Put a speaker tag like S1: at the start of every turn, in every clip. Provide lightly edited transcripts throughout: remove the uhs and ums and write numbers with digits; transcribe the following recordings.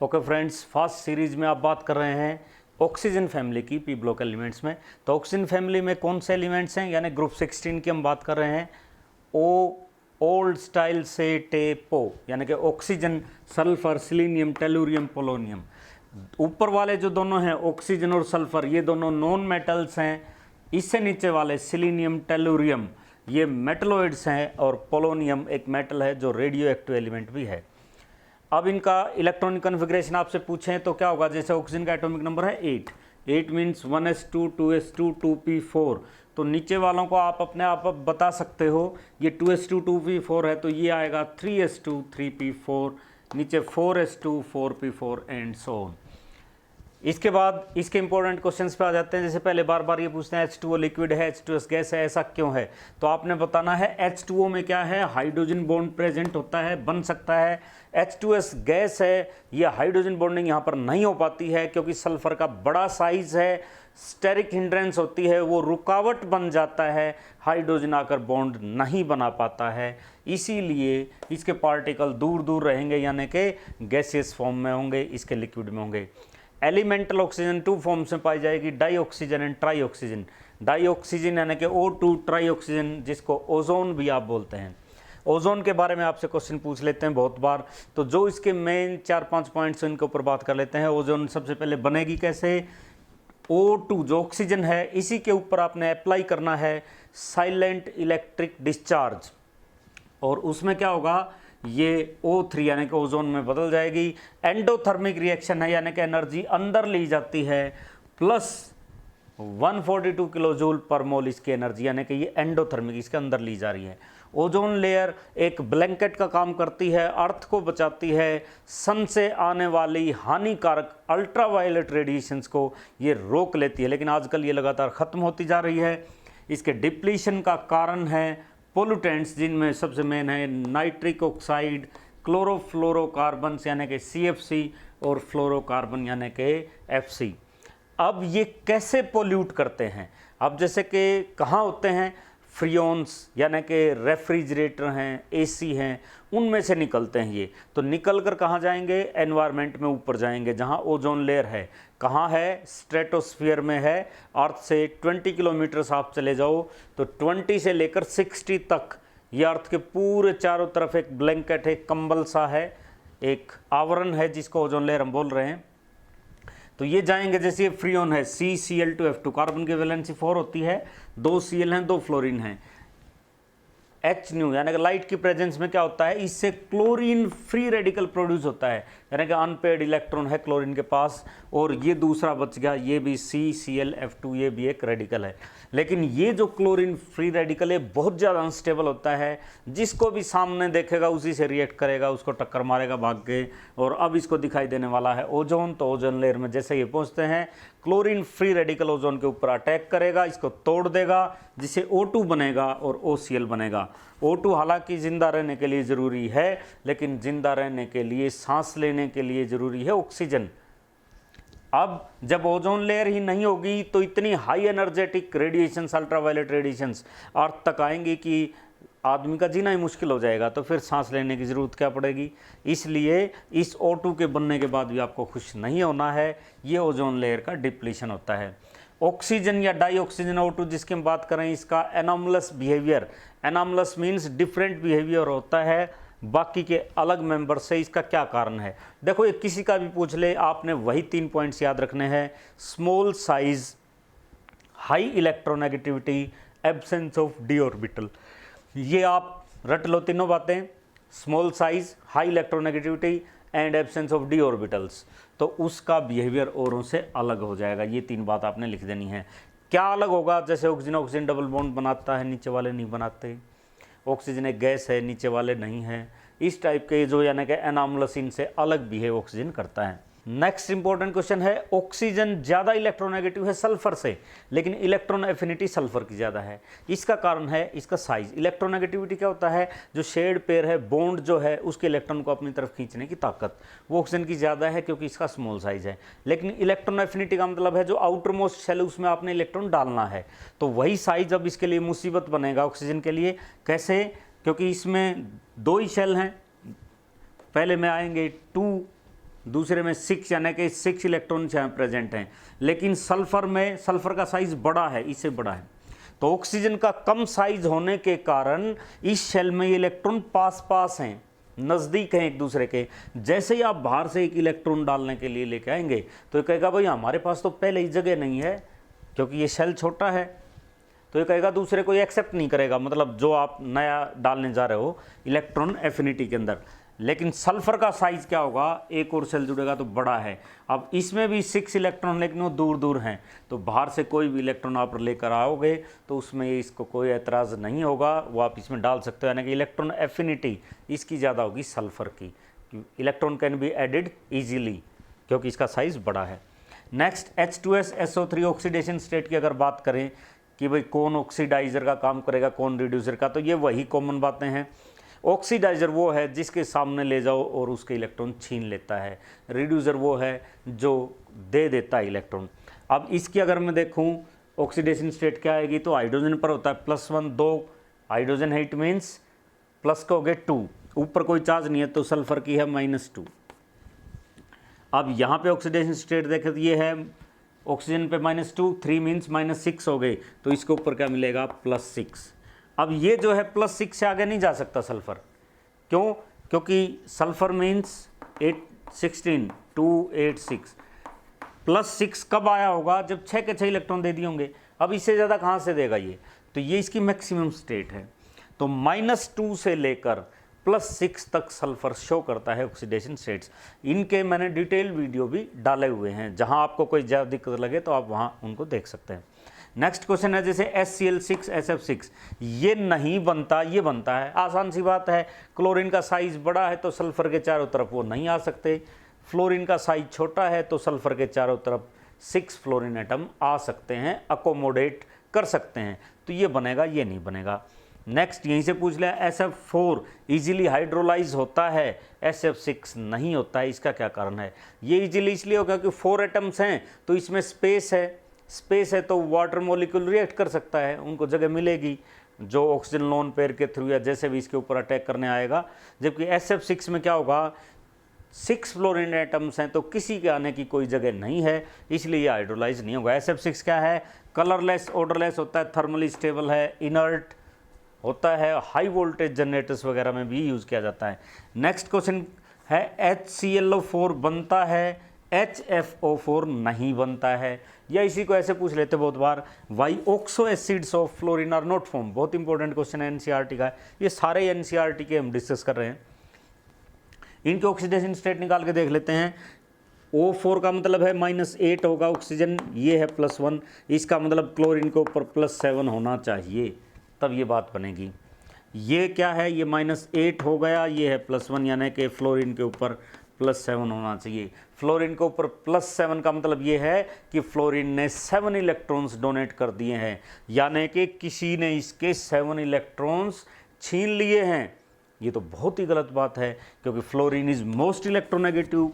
S1: Okay friends, fast series में आप बात कर रहे हैं ऑक्सीजन फैमिली की पी ब्लॉक एलिमेंट्स में। तो ऑक्सीजन फैमिली में कौन से एलिमेंट्स हैं, यानी ग्रुप 16 की हम बात कर रहे हैं। ओ ओल्ड स्टाइल से टेपो, यानी कि oxygen, sulphur, selenium, tellurium, polonium. ऊपर वाले जो दोनों हैं ऑक्सीजन और सल्फर, ये दोनों नॉन मेटल्स हैं। इससे नीचे वाले सिलीनियम, टेलुरियम, ये मेटलोइड्स हैं। और पोलोनियम एक मेटल है जो रेडियो एक्टिव एलिमेंट भी है। अब इनका इलेक्ट्रॉनिक कन्फिग्रेशन आपसे पूछें तो क्या होगा। जैसे ऑक्सीजन का एटॉमिक नंबर है 8 मीन्स 1s2 2s2 2p4। तो नीचे वालों को आप अपने आप बता सकते हो, ये 2s2 2p4 है तो ये आएगा 3s2 3p4, नीचे 4s2 4p4 and so on. इसके बाद इसके इंपॉर्टेंट क्वेश्चंस पे आ जाते हैं। जैसे पहले बार बार ये पूछते हैं H2O लिक्विड है, H2S गैस है, ऐसा क्यों है। तो आपने बताना है H2O में क्या है, हाइड्रोजन बॉन्ड प्रेजेंट होता है, बन सकता है। H2S गैस है, ये हाइड्रोजन बॉन्डिंग यहाँ पर नहीं हो पाती है क्योंकि सल्फर का बड़ा साइज है, स्टेरिक हिंड्रेंस होती है, वो रुकावट बन जाता है, हाइड्रोजन आकर बॉन्ड नहीं बना पाता है। इसीलिए इसके पार्टिकल दूर दूर रहेंगे, यानी कि गैसियस फॉर्म में होंगे, इसके लिक्विड में होंगे। एलिमेंटल ऑक्सीजन 2 फॉर्म्स में पाई जाएगी, dioxygen and trioxygen. Dioxygen यानी कि O2, ट्राई ऑक्सीजन जिसको ओजोन भी आप बोलते हैं। ओजोन के बारे में आपसे क्वेश्चन पूछ लेते हैं बहुत बार, तो जो इसके मेन 4-5 पॉइंट्स हैं इनके ऊपर बात कर लेते हैं। ओजोन सबसे पहले बनेगी कैसे। O2 जो ऑक्सीजन है, इसी के ऊपर आपने अप्लाई करना है साइलेंट इलेक्ट्रिक डिस्चार्ज, और उसमें क्या होगा, ये O3 यानी कि ओजोन में बदल जाएगी। एंडोथर्मिक रिएक्शन है, यानी कि एनर्जी अंदर ली जाती है, प्लस 142 किलो जूल पर मोल इसकी एनर्जी, यानी कि ये एंडोथर्मिक इसके अंदर ली जा रही है। ओजोन लेयर एक ब्लैंकेट का काम करती है, अर्थ को बचाती है, सन से आने वाली हानिकारक अल्ट्रावायलेट रेडिएशंस को ये रोक लेती है, लेकिन आजकल ये लगातार ख़त्म होती जा रही है। इसके डिप्लीशन का कारण है पोल्यूटेंट्स, जिनमें सबसे मेन है नाइट्रिक ऑक्साइड, क्लोरोफ्लोरोकार्बन यानी कि CFC, और फ्लोरोकार्बन यानी कि FC। अब ये कैसे पोल्यूट करते हैं। अब जैसे कि कहाँ होते हैं, फ्रियोन्स यानी कि रेफ्रिजरेटर हैं, AC हैं, उनमें से निकलते हैं ये। तो निकल कर कहाँ जाएंगे, एनवायरनमेंट में ऊपर जाएंगे जहाँ ओजोन लेयर है। कहाँ है, स्ट्रेटोस्फीयर में है। अर्थ से 20 किलोमीटर आप चले जाओ तो 20 से लेकर 60 तक ये अर्थ के पूरे चारों तरफ एक ब्लैंकेट है, कंबल सा है, एक आवरण है जिसको ओजोन लेयर हम बोल रहे हैं। तो ये जाएंगे, जैसे ये फ्रियोन है CCl2F2, कार्बन की वैलेंसी 4 होती है, 2 Cl हैं 2 फ्लोरीन हैं। H यानी कि लाइट की प्रेजेंस में क्या होता है, इससे क्लोरीन फ्री रेडिकल प्रोड्यूस होता है, यानी कि अनपेड इलेक्ट्रॉन है क्लोरीन के पास, और ये दूसरा बच गया, ये भी CClF2, ये भी एक रेडिकल है। लेकिन ये जो क्लोरीन फ्री रेडिकल है बहुत ज़्यादा अनस्टेबल होता है, जिसको भी सामने देखेगा उसी से रिएक्ट करेगा, उसको टक्कर मारेगा भाग के। और अब इसको दिखाई देने वाला है ओजोन। तो ओजोन लेयर में जैसे ये पहुँचते हैं, क्लोरीन फ्री रेडिकल ओजोन के ऊपर अटैक करेगा, इसको तोड़ देगा, जिससे O2 बनेगा और OCl बनेगा। O2 हालांकि जिंदा रहने के लिए ज़रूरी है, लेकिन जिंदा रहने के लिए, सांस लेने के लिए ज़रूरी है ऑक्सीजन। अब जब ओजोन लेयर ही नहीं होगी तो इतनी high energetic radiations, ultraviolet radiations earth तक आएंगी कि आदमी का जीना ही मुश्किल हो जाएगा। तो फिर सांस लेने की ज़रूरत क्या पड़ेगी। इसलिए इस O2 के बनने के बाद भी आपको खुश नहीं होना है, ये ओजोन लेयर का डिप्लीशन होता है। ऑक्सीजन या डाई ऑक्सीजन O2 जिसकी हम बात करें, इसका anomalous behaviour, anomalous means different behaviour होता है बाकी के अलग मेंबर से। इसका क्या कारण है, देखो ये किसी का भी पूछ ले, आपने वही 3 पॉइंट्स याद रखने हैं। Small size, high electronegativity, absence of D orbital. ये आप रट लो तीनों बातें, small size, high electronegativity and absence of D orbitals, तो उसका बिहेवियर औरों से अलग हो जाएगा। ये 3 बात आपने लिख देनी है। क्या अलग होगा, जैसे ऑक्सीजन ऑक्सीजन डबल बॉन्ड बनाता है, नीचे वाले नहीं बनाते। ऑक्सीजन एक गैस है, नीचे वाले नहीं है। इस टाइप के जो यानी कि एनॉमलस, इनसे अलग बिहेव ऑक्सीजन करता है। नेक्स्ट इंपॉर्टेंट क्वेश्चन है, ऑक्सीजन ज़्यादा इलेक्ट्रोनेगेटिव है सल्फर से, लेकिन इलेक्ट्रॉन एफिनिटी सल्फर की ज़्यादा है। इसका कारण है इसका साइज। इलेक्ट्रोनेगेटिविटी क्या होता है, जो शेड पेयर है, बॉन्ड जो है, उसके इलेक्ट्रॉन को अपनी तरफ खींचने की ताकत, वो ऑक्सीजन की ज़्यादा है क्योंकि इसका स्मॉल साइज है। लेकिन इलेक्ट्रॉन एफिनिटी का मतलब है जो आउटर मोस्ट शेल, उसमें आपने इलेक्ट्रॉन डालना है। तो वही साइज अब इसके लिए मुसीबत बनेगा ऑक्सीजन के लिए। कैसे, क्योंकि इसमें 2 ही शेल हैं, पहले में आएंगे 2 दूसरे में 6 यानी कि 6 इलेक्ट्रॉन यहाँ प्रेजेंट हैं। लेकिन सल्फर में सल्फर का साइज बड़ा है, इससे बड़ा है। तो ऑक्सीजन का कम साइज होने के कारण इस शेल में ये इलेक्ट्रॉन पास पास हैं, नज़दीक हैं एक दूसरे के। जैसे ही आप बाहर से एक इलेक्ट्रॉन डालने के लिए लेके आएंगे तो ये कहेगा भाई हमारे पास तो पहले ही जगह नहीं है, क्योंकि ये शेल छोटा है। तो ये कहेगा दूसरे को एक्सेप्ट नहीं करेगा, मतलब जो आप नया डालने जा रहे हो इलेक्ट्रॉन एफिनिटी के अंदर। लेकिन सल्फर का साइज क्या होगा, एक और सेल जुड़ेगा तो बड़ा है। अब इसमें भी 6 इलेक्ट्रॉन, लेकिन वो दूर दूर हैं, तो बाहर से कोई भी इलेक्ट्रॉन आप लेकर आओगे तो उसमें इसको कोई एतराज़ नहीं होगा, वो आप इसमें डाल सकते हो। यानी कि इलेक्ट्रॉन एफिनिटी इसकी ज़्यादा होगी सल्फर की। Electron can be added easily क्योंकि इसका साइज़ बड़ा है। नेक्स्ट H2SSO3 ऑक्सीडेशन स्टेट की अगर बात करें कि भाई कौन ऑक्सीडाइजर का काम करेगा, कौन रिड्यूसर का, तो ये वही कॉमन बातें हैं। ऑक्सीडाइजर वो है जिसके सामने ले जाओ और उसके इलेक्ट्रॉन छीन लेता है। रिड्यूसर वो है जो दे देता है इलेक्ट्रॉन। अब इसकी अगर मैं देखूं ऑक्सीडेशन स्टेट क्या आएगी, तो हाइड्रोजन पर होता है +1, 2 हाइड्रोजन है, इट मीन्स प्लस का हो गया 2, ऊपर कोई चार्ज नहीं है तो सल्फर की है -2। अब यहाँ पे ऑक्सीडेशन स्टेट देखें तो ये है ऑक्सीजन पे -2, 3 मीन्स -6 हो गए, तो इसके ऊपर क्या मिलेगा +6। अब ये जो है +6 से आगे नहीं जा सकता सल्फर, क्यों? क्योंकि सल्फर मीन्स 16 286 +6 कब आया होगा, जब 6 के 6 इलेक्ट्रॉन दे दिए होंगे। अब इससे ज़्यादा कहाँ से देगा ये, तो ये इसकी मैक्सिमम स्टेट है। तो -2 से लेकर +6 तक सल्फर शो करता है ऑक्सीडेशन स्टेट्स। इनके मैंने डिटेल वीडियो भी डाले हुए हैं, जहां आपको कोई ज़्यादा दिक्कत लगे तो आप वहां उनको देख सकते हैं। नेक्स्ट क्वेश्चन है जैसे HCl6SF6, ये नहीं बनता, ये बनता है, आसान सी बात है। क्लोरीन का साइज बड़ा है तो सल्फर के चारों तरफ वो नहीं आ सकते, फ्लोरीन का साइज छोटा है तो सल्फर के चारों तरफ 6 फ्लोरीन एटम आ सकते हैं, अकोमोडेट कर सकते हैं, तो ये बनेगा, ये नहीं बनेगा। नेक्स्ट यहीं से पूछ लिया SF4 इजीली हाइड्रोलाइज होता है, SF6 नहीं होता है, इसका क्या कारण है? ये इजीली इसलिए होगा कि 4 एटम्स हैं तो इसमें स्पेस है तो वाटर मॉलिक्यूल रिएक्ट कर सकता है, उनको जगह मिलेगी जो ऑक्सीजन लोन पेयर के थ्रू या जैसे भी इसके ऊपर अटैक करने आएगा। जबकि SF6 में क्या होगा, 6 फ्लोरीन एटम्स हैं तो किसी के आने की कोई जगह नहीं है, इसलिए ये हाइड्रोलाइज नहीं होगा। SF6 क्या है, कलरलेस, ऑर्डरलेस होता है, थर्मली स्टेबल है, इनर्ट होता है, हाई वोल्टेज जनरेटर्स वगैरह में भी यूज़ किया जाता है। नेक्स्ट क्वेश्चन है HClO4 बनता है, HFO4 नहीं बनता है, या इसी को ऐसे पूछ लेते बहुत बार, why oxo acids of fluorine are not form. बहुत इंपॉर्टेंट क्वेश्चन है, NCERT का है, ये सारे NCERT के हम डिस्कस कर रहे हैं। इनके ऑक्सीडेशन स्टेट निकाल के देख लेते हैं। O4 का मतलब है -8 होगा ऑक्सीजन, ये है +1, इसका मतलब क्लोरीन के ऊपर +7 होना चाहिए, तब ये बात बनेगी। ये क्या है, ये -8 हो गया, ये है +1, यानी कि फ्लोरीन के ऊपर +7 होना चाहिए। फ्लोरीन के ऊपर +7 का मतलब ये है कि फ्लोरीन ने 7 इलेक्ट्रॉन्स डोनेट कर दिए हैं, यानी कि किसी ने इसके 7 इलेक्ट्रॉन्स छीन लिए हैं। ये तो बहुत ही गलत बात है, क्योंकि फ्लोरीन इज मोस्ट इलेक्ट्रोनेगेटिव।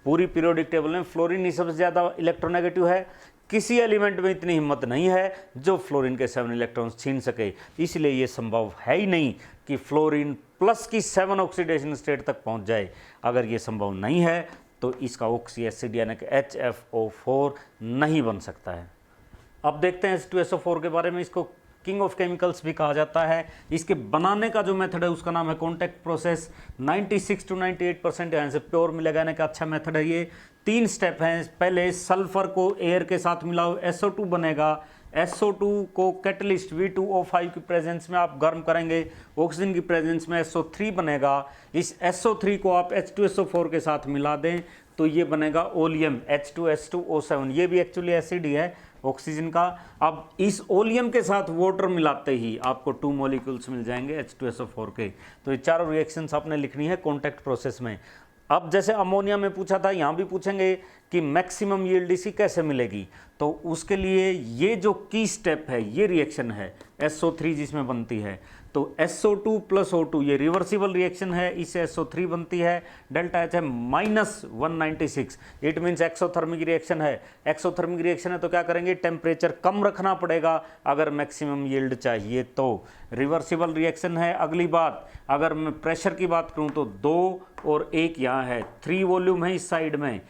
S1: पूरी पीरियोडिक टेबल में फ्लोरीन ही सबसे ज़्यादा इलेक्ट्रोनेगेटिव है। किसी एलिमेंट में इतनी हिम्मत नहीं है जो फ्लोरीन के 7 इलेक्ट्रॉन्स छीन सके, इसलिए ये संभव है ही नहीं कि फ्लोरीन प्लस की 7 ऑक्सीडेशन स्टेट तक पहुंच जाए। अगर ये संभव नहीं है तो इसका ऑक्सी एसिड यानी कि HFO4 नहीं बन सकता है। अब देखते हैं H2SO4 के बारे में। इसको किंग ऑफ केमिकल्स भी कहा जाता है। इसके बनाने का जो मेथड है उसका नाम है कॉन्टैक्ट प्रोसेस। 96 to 98% यहाँ से प्योर मिलेगा, यानी कि अच्छा मेथड है ये। 3 स्टेप हैं। पहले सल्फर को एयर के साथ मिलाओ, SO2 बनेगा। SO2 को कैटलिस्ट V2O5 की प्रेजेंस में आप गर्म करेंगे, ऑक्सीजन की प्रेजेंस में SO3 बनेगा। इस SO3 को आप H2SO4 के साथ मिला दें तो ये बनेगा ओलियम H2S2O7। ये भी एक्चुअली एसिड ही है ऑक्सीजन का। अब इस ओलियम के साथ वाटर मिलाते ही आपको 2 मॉलिक्यूल्स मिल जाएंगे H2SO4 के। तो ये चारों रिएक्शंस आपने लिखनी है कॉन्टैक्ट प्रोसेस में। अब जैसे अमोनिया में पूछा था, यहाँ भी पूछेंगे कि मैक्सिमम यील्ड इसी कैसे मिलेगी, तो उसके लिए ये जो की स्टेप है ये रिएक्शन है SO3 जिसमें बनती है। तो SO2 + O2 ये रिवर्सिबल रिएक्शन है, इससे SO3 बनती है। डेल्टा H है -196, इट मीन्स एक्सोथर्मिक रिएक्शन है। एक्सोथर्मिक रिएक्शन है तो क्या करेंगे, टेम्परेचर कम रखना पड़ेगा अगर मैक्सिमम यील्ड चाहिए तो। रिवर्सिबल रिएक्शन है। अगली बात, अगर मैं प्रेशर की बात करूं तो 2 और एक यहाँ है, 3 वॉल्यूम है इस साइड में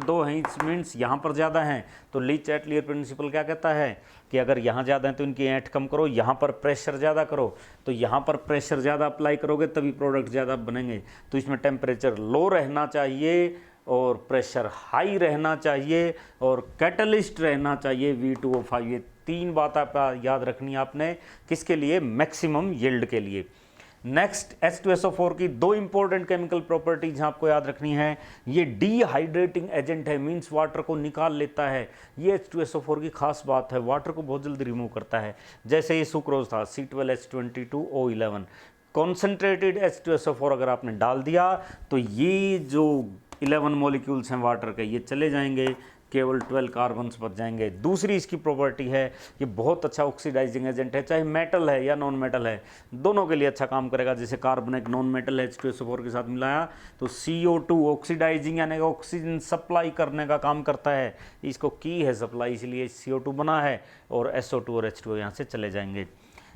S1: 2 हैं, इस मीन्स यहाँ पर ज़्यादा हैं। तो ली-चैटलियर प्रिंसिपल क्या कहता है कि अगर यहाँ ज़्यादा है तो इनकी ऐंठ कम करो, यहाँ पर प्रेशर ज़्यादा करो, तो यहाँ पर प्रेशर ज़्यादा अप्लाई करोगे तभी प्रोडक्ट ज़्यादा बनेंगे। तो इसमें टेम्परेचर लो रहना चाहिए और प्रेशर हाई रहना चाहिए और कैटलिस्ट रहना चाहिए V2O5। ये 3 बात आप याद रखनी है आपने, किसके लिए? मैक्सिमम यील्ड के लिए। नेक्स्ट H2SO4 की 2 इंपॉर्टेंट केमिकल प्रॉपर्टीज आपको याद रखनी है। ये डिहाइड्रेटिंग एजेंट है, मींस वाटर को निकाल लेता है। ये H2SO4 की खास बात है, वाटर को बहुत जल्दी रिमूव करता है। जैसे ये सुक्रोज था C12H22O11, कॉन्सेंट्रेटेड H2SO4 अगर आपने डाल दिया तो ये जो 11 मॉलिक्यूल्स हैं वाटर के, ये चले जाएंगे, केवल 12 कार्बन्स बच जाएंगे। दूसरी इसकी प्रॉपर्टी है, ये बहुत अच्छा ऑक्सीडाइजिंग एजेंट है, चाहे मेटल है या नॉन मेटल है, दोनों के लिए अच्छा काम करेगा। जैसे कार्बन एक नॉन मेटल है, H2SO4 के साथ मिलाया तो CO2 ऑक्सीडाइजिंग यानी ऑक्सीजन सप्लाई करने का काम करता है, इसको की है सप्लाई, इसलिए CO2 बना है और SO2 और H2O यहाँ से चले जाएंगे।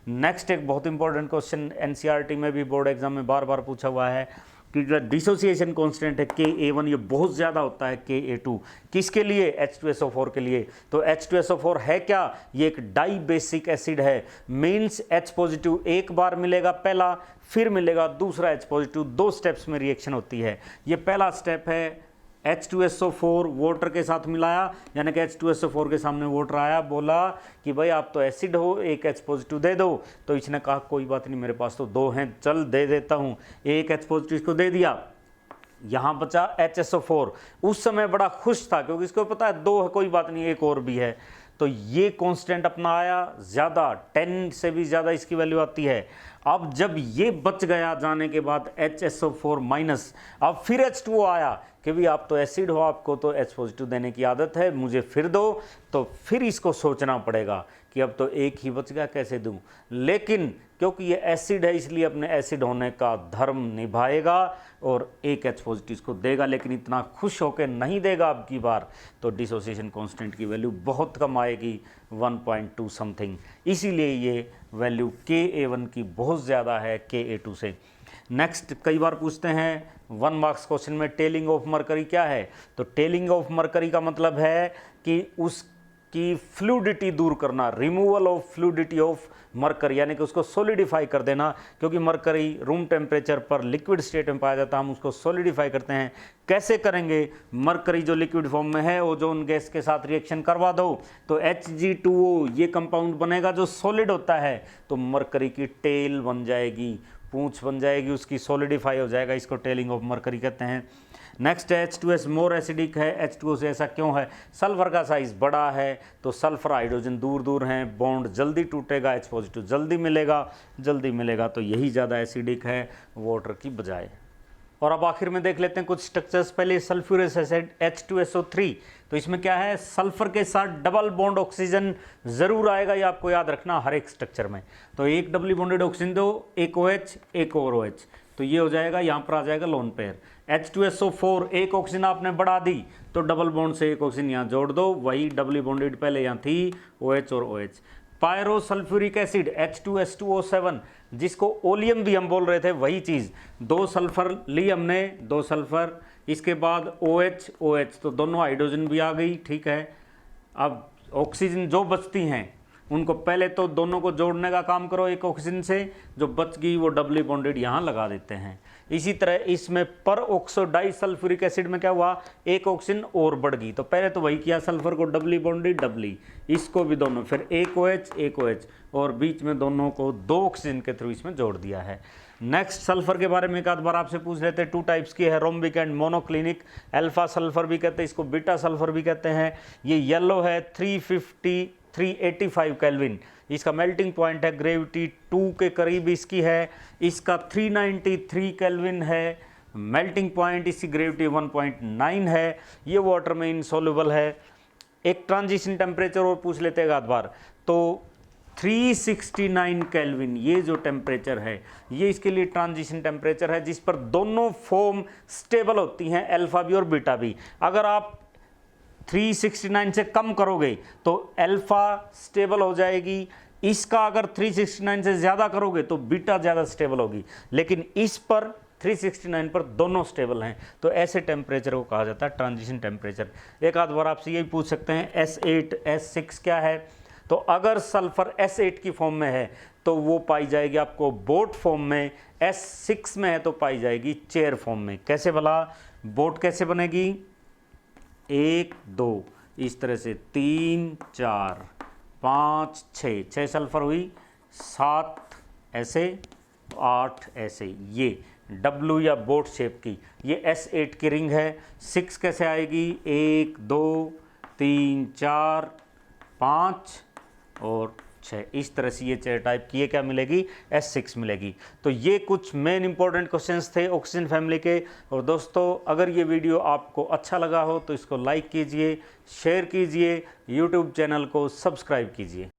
S1: नेक्स्ट एक बहुत इंपॉर्टेंट क्वेश्चन NCERT में भी बोर्ड एग्जाम में बार बार पूछा हुआ है कि जो डिसोसिएशन कांस्टेंट है Ka1 ये बहुत ज़्यादा होता है Ka2, किसके लिए? H2SO4 के लिए। तो H2SO4 है क्या? ये एक डाई बेसिक एसिड है, मीन्स H पॉजिटिव एक बार मिलेगा पहला, फिर मिलेगा दूसरा H पॉजिटिव, 2 स्टेप्स में रिएक्शन होती है। ये पहला स्टेप है, H2SO4 वाटर के साथ मिलाया, यानी कि H2SO4 के सामने वाटर आया, बोला कि भाई आप तो एसिड हो, एक H पॉजिटिव दे दो। तो इसने कहा कोई बात नहीं, मेरे पास तो 2 हैं, चल दे देता हूँ। एक H पॉजिटिव इसको दे दिया, यहाँ बचा HSO4। उस समय बड़ा खुश था क्योंकि इसको पता है 2 है, कोई बात नहीं, एक और भी है। तो ये कांस्टेंट अपना आया ज़्यादा, 10 से भी ज़्यादा इसकी वैल्यू आती है। अब जब ये बच गया जाने के बाद HSO4 माइनस, अब फिर H2O आया कि भी आप तो एसिड हो, आपको तो H पॉजिटिव देने की आदत है, मुझे फिर दो। तो फिर इसको सोचना पड़ेगा कि अब तो एक ही बच गया, कैसे दूं। लेकिन क्योंकि ये एसिड है इसलिए अपने एसिड होने का धर्म निभाएगा और एक H पॉजिटिव इसको देगा, लेकिन इतना खुश होकर नहीं देगा अब की बार। तो डिसोसिएशन कांस्टेंट की वैल्यू बहुत कम आएगी, 1.2 समथिंग। इसीलिए ये वैल्यू Ka1 की बहुत ज़्यादा है Ka2 से। नेक्स्ट कई बार पूछते हैं 1 मार्क्स क्वेश्चन में, टेलिंग ऑफ मरकरी क्या है? तो टेलिंग ऑफ मरकरी का मतलब है कि उसकी फ्लूडिटी दूर करना, removal of fluidity of mercury, यानी कि उसको सॉलिडिफाई कर देना। क्योंकि मरकरी रूम टेम्परेचर पर लिक्विड स्टेट में पाया जाता है, हम उसको सॉलिडिफाई करते हैं। कैसे करेंगे? मरकरी जो लिक्विड फॉर्म में है ओजोन गैस के साथ रिएक्शन करवा दो तो Hg2O ये कंपाउंड बनेगा जो सॉलिड होता है, तो मरकरी की टेल बन जाएगी, पूंछ बन जाएगी, उसकी सॉलिडिफाई हो जाएगा, इसको टेलिंग ऑफ मरकरी कहते हैं। नेक्स्ट H2S मोर एसिडिक है, H2O से ऐसा क्यों है? सल्फर का साइज बड़ा है तो सल्फर हाइड्रोजन दूर दूर हैं, बॉन्ड जल्दी टूटेगा, H पॉजिटिव जल्दी मिलेगा, तो यही ज़्यादा एसिडिक है वाटर की बजाय। और अब आखिर में देख लेते हैं कुछ स्ट्रक्चर्स। पहले सल्फ्यूरस एसिड H2SO3, तो इसमें क्या है? सल्फर के साथ डबल बॉन्ड ऑक्सीजन जरूर आएगा, ये आपको याद रखना हर एक स्ट्रक्चर में। तो एक डबली बॉन्डेड ऑक्सीजन दो, एक OH एक और OH, तो ये हो जाएगा, यहाँ पर आ जाएगा लोन पेयर। H2SO4 एक ऑक्सीजन आपने बढ़ा दी तो डबल बॉन्ड से एक ऑक्सीजन यहाँ जोड़ दो, वही डबली बॉन्डेड पहले यहाँ थी, OH और OH। पायरोसल्फ्यूरिक एसिड H2S2O7, जिसको ओलियम भी हम बोल रहे थे, वही चीज़, 2 सल्फर ली हमने, 2 सल्फर, इसके बाद OH OH, तो दोनों हाइड्रोजन भी आ गई, ठीक है। अब ऑक्सीजन जो बचती हैं उनको पहले तो दोनों को जोड़ने का काम करो एक ऑक्सीजन से, जो बच गई वो डबली बॉन्डेड यहाँ लगा देते हैं। इसी तरह इसमें पर ऑक्सोडाई सल्फ्यूरिक एसिड में क्या हुआ? एक ऑक्सीजन और बढ़ गई, तो पहले तो वही किया, सल्फर को डबली बॉन्डेड डबली, इसको भी दोनों, फिर एक OH और बीच में दोनों को 2 ऑक्सीजन के थ्रू इसमें जोड़ दिया है। नेक्स्ट सल्फर के बारे में एक आध बार आपसे पूछ लेते हैं। 2 टाइप्स की है, rhombic and monoclinic. Alpha sulphur भी कहते हैं इसको, बीटा सल्फर भी कहते हैं। ये येलो है 385 केल्विन, इसका मेल्टिंग पॉइंट है, ग्रेविटी 2 के करीब इसकी है। इसका 393 केल्विन है मेल्टिंग पॉइंट, इसकी ग्रेविटी 1.9 है। ये वाटर में इनसॉल्युबल है। एक ट्रांजिशन टेम्परेचर और पूछ लेते हैं एक आध बार, तो 369 केल्विन ये जो टेम्परेचर है ये इसके लिए ट्रांजिशन टेम्परेचर है, जिस पर दोनों फॉर्म स्टेबल होती हैं, अल्फा भी और बीटा भी। अगर आप 369 से कम करोगे तो अल्फा स्टेबल हो जाएगी, इसका अगर 369 से ज़्यादा करोगे तो बीटा ज़्यादा स्टेबल होगी। लेकिन इस पर 369 पर दोनों स्टेबल हैं, तो ऐसे टेम्परेचर को कहा जाता है ट्रांजिशन टेम्परेचर। एक आध बार आपसे यही पूछ सकते हैं S8 S6 क्या है, तो अगर सल्फर S8 की फॉर्म में है तो वो पाई जाएगी आपको बोट फॉर्म में, S6 में है तो पाई जाएगी चेयर फॉर्म में। कैसे भला बोट कैसे बनेगी, 1 2 इस तरह से, 3 4 5 6 सल्फर हुई, 7 ऐसे, 8 ऐसे, ये W या बोट शेप की, ये S8 की रिंग है। 6 कैसे आएगी, 1 2 3 4 5 और 6, इस तरह से ये चेयर टाइप की, ये क्या मिलेगी, S6 मिलेगी। तो ये कुछ मेन इंपॉर्टेंट क्वेश्चंस थे ऑक्सीजन फैमिली के। और दोस्तों अगर ये वीडियो आपको अच्छा लगा हो तो इसको लाइक कीजिए, शेयर कीजिए, यूट्यूब चैनल को सब्सक्राइब कीजिए।